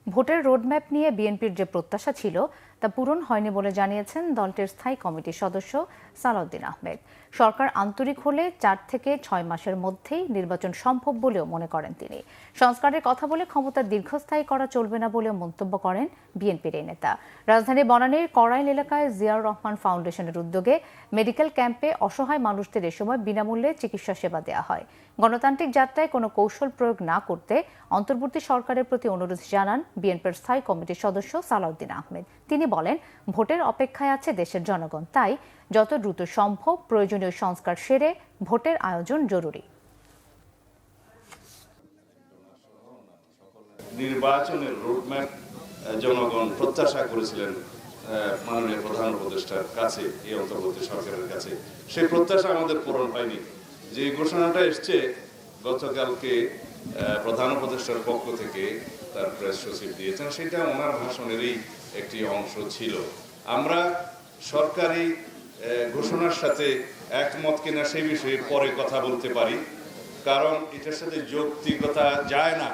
ভোটের রোডম্যাপ নিয়ে বিএনপির যে প্রত্যাশা ছিল তা পূরণ হয়নি বলে জানিয়েছেন দলটির স্থায়ী কমিটির সদস্য সালাউদ্দিন আহমেদ। সরকার আন্তরিক হলে 4 থেকে 6 মাসের মধ্যেই নির্বাচন সম্ভব বলেও মনে করেন তিনি। সংস্কারের কথা বলে ক্ষমতা দীর্ঘস্থায়ী করা চলবে না বলেও মন্তব্য করেন বিএনপির এই নেতা। রাজধানী বনানীর কড়াইল এলাকায় জিয়াউর রহমান ফাউন্ডেশনের উদ্যোগে মেডিকেল ক্যাম্পে অসহায় মানুষদের এ সময় বিনামূল্যে চিকিৎসা সেবা দেওয়া হয়। গণতান্ত্রিক যাত্রায় কোনো কৌশল প্রয়োগ না করতে অন্তর্বর্তী সরকারের প্রতি অনুরোধ জানান বিএনপির স্থায়ী কমিটির সদস্য সালাউদ্দিন আহমেদ। তিনি বলেন, ভোটের অপেক্ষায় আছে দেশের জনগণ, তাই যত দ্রুত সম্ভব প্রয়োজনীয় সংস্কার সেরে ভোটের আয়োজন জরুরি। নির্বাচনের রোডম্যাপ জনগণ প্রত্যাশা করেছিলেন মাননীয় প্রধান উপদেষ্টার কাছে, এই অন্তর্বর্তী সরকারের কাছে। সেই প্রত্যাশা আমাদের পূরণ হয়নি। যে ঘোষণাটা এসছে গতকালকে প্রধান উপদেষ্টার পক্ষ থেকে, তার প্রেস সচিব দিয়েছেন, সেটা ওনার ভাষণেরই একটি অংশ ছিল। আমরা সরকারি ঘোষণার সাথে একমত কিনা সেই বিষয়ে পরে কথা বলতে পারি, কারণ এটার সাথে যৌক্তিকতা যায় না।